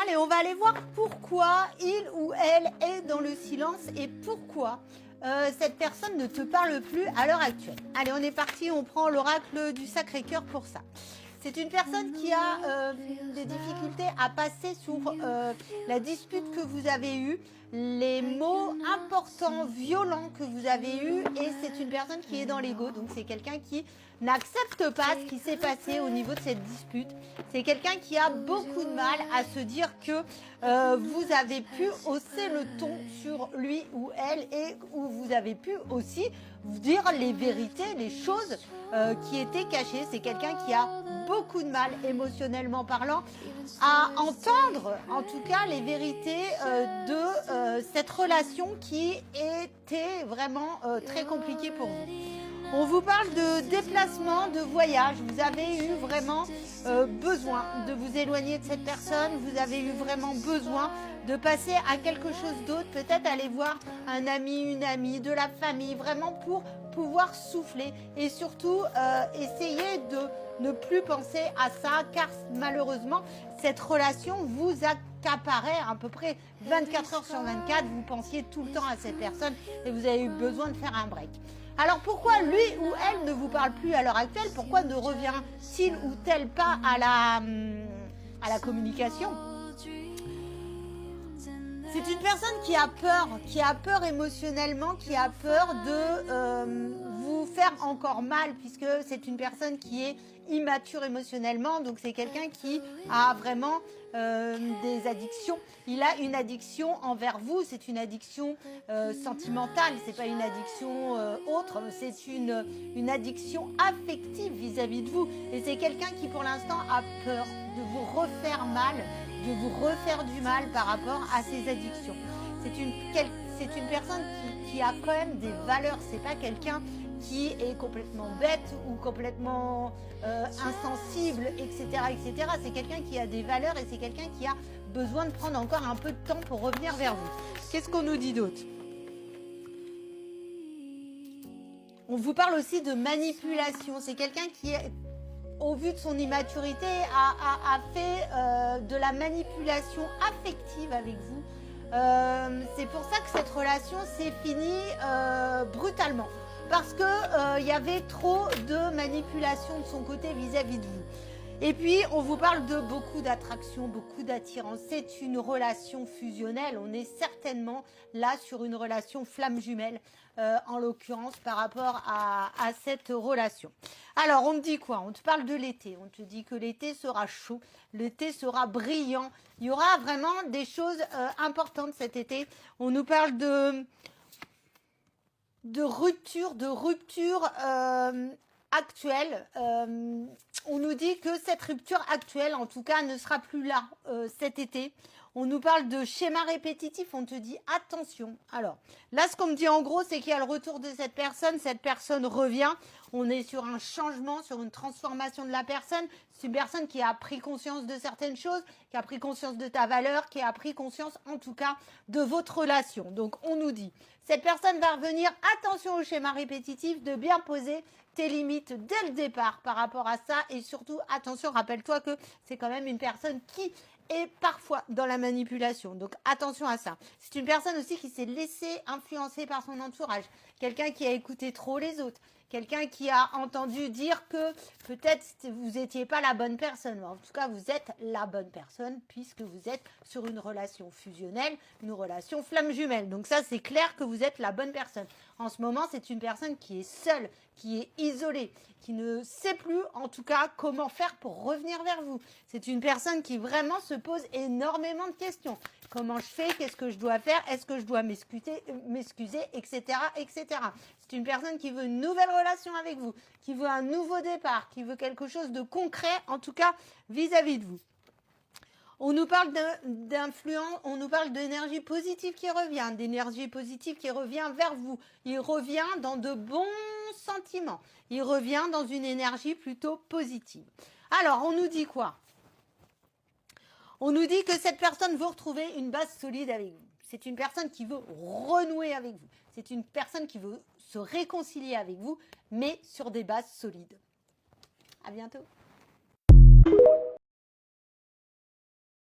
Allez, on va aller voir pourquoi il ou elle est dans le silence et pourquoi cette personne ne te parle plus à l'heure actuelle. Allez, on est parti, on prend l'oracle du Sacré-Cœur pour ça. C'est une personne qui a des difficultés à passer sur la dispute que vous avez eue, les mots importants, violents que vous avez eus, et c'est une personne qui est dans l'ego, donc c'est quelqu'un qui n'accepte pas ce qui s'est passé au niveau de cette dispute. C'est quelqu'un qui a beaucoup de mal à se dire que vous avez pu hausser le ton sur lui ou elle et où vous avez pu aussi dire les vérités, les choses qui étaient cachées. C'est quelqu'un qui a beaucoup de mal, émotionnellement parlant, à entendre, en tout cas, les vérités de cette relation qui était vraiment très compliquée pour vous. On vous parle de déplacement, de voyage. Vous avez eu vraiment besoin de vous éloigner de cette personne. Vous avez eu vraiment besoin de passer à quelque chose d'autre. Peut-être aller voir un ami, une amie, de la famille, vraiment pour pouvoir souffler. Et surtout, essayer de ne plus penser à ça, car malheureusement, cette relation vous accaparait à peu près 24 heures sur 24. Vous pensiez tout le temps à cette personne et vous avez eu besoin de faire un break. Alors pourquoi lui ou elle ne vous parle plus à l'heure actuelle? Pourquoi ne revient-il ou tel pas à la communication? C'est une personne qui a peur émotionnellement, qui a peur de vous faire encore mal, puisque c'est une personne qui est immature émotionnellement, donc c'est quelqu'un qui a vraiment des addictions. Il a une addiction envers vous, c'est une addiction sentimentale, c'est pas une addiction autre, c'est une addiction affective vis-à-vis de vous. Et c'est quelqu'un qui pour l'instant a peur de vous refaire mal, de vous refaire du mal par rapport à ses addictions. C'est une personne qui a quand même des valeurs, c'est pas quelqu'un qui est complètement bête ou complètement insensible, etc., etc. C'est quelqu'un qui a des valeurs et c'est quelqu'un qui a besoin de prendre encore un peu de temps pour revenir vers vous. Qu'est-ce qu'on nous dit d'autre? On vous parle aussi de manipulation. C'est quelqu'un qui, au vu de son immaturité, a fait de la manipulation affective avec vous. C'est pour ça que cette relation s'est finie brutalement. Parce qu'il y avait trop de manipulation de son côté vis-à-vis de vous. Et puis, on vous parle de beaucoup d'attraction, beaucoup d'attirance. C'est une relation fusionnelle. On est certainement là sur une relation flamme jumelle, en l'occurrence, par rapport à cette relation. Alors, on te dit quoi? On te parle de l'été. On te dit que l'été sera chaud, l'été sera brillant. Il y aura vraiment des choses importantes cet été. On nous parle de rupture actuelle. On nous dit que cette rupture actuelle, en tout cas, ne sera plus là cet été. On nous parle de schéma répétitif, on te dit attention. Alors, là, ce qu'on me dit en gros, c'est qu'il y a le retour de cette personne revient. On est sur un changement, sur une transformation de la personne. C'est une personne qui a pris conscience de certaines choses, qui a pris conscience de ta valeur, qui a pris conscience, en tout cas, de votre relation. Donc, on nous dit, cette personne va revenir, attention au schéma répétitif, de bien poser tes limites dès le départ par rapport à ça. Et surtout, attention, rappelle-toi que c'est quand même une personne qui est parfois dans la manipulation. Donc, attention à ça. C'est une personne aussi qui s'est laissée influencer par son entourage. Quelqu'un qui a écouté trop les autres. Quelqu'un qui a entendu dire que peut-être vous n'étiez pas la bonne personne. En tout cas, vous êtes la bonne personne puisque vous êtes sur une relation fusionnelle, une relation flamme jumelle. Donc ça, c'est clair que vous êtes la bonne personne. En ce moment, c'est une personne qui est seule, qui est isolée, qui ne sait plus, en tout cas, comment faire pour revenir vers vous. C'est une personne qui vraiment se pose énormément de questions. Comment je fais? Qu'est-ce que je dois faire? Est-ce que je dois m'excuser, etc., etc. C'est une personne qui veut une nouvelle relation avec vous, qui veut un nouveau départ, qui veut quelque chose de concret, en tout cas, vis-à-vis de vous. On nous parle d'influence, on nous parle d'énergie positive qui revient, d'énergie positive qui revient vers vous. Il revient dans de bons sentiments. Il revient dans une énergie plutôt positive. Alors, on nous dit quoi? On nous dit que cette personne veut retrouver une base solide avec vous. C'est une personne qui veut renouer avec vous. C'est une personne qui veut se réconcilier avec vous, mais sur des bases solides. À bientôt.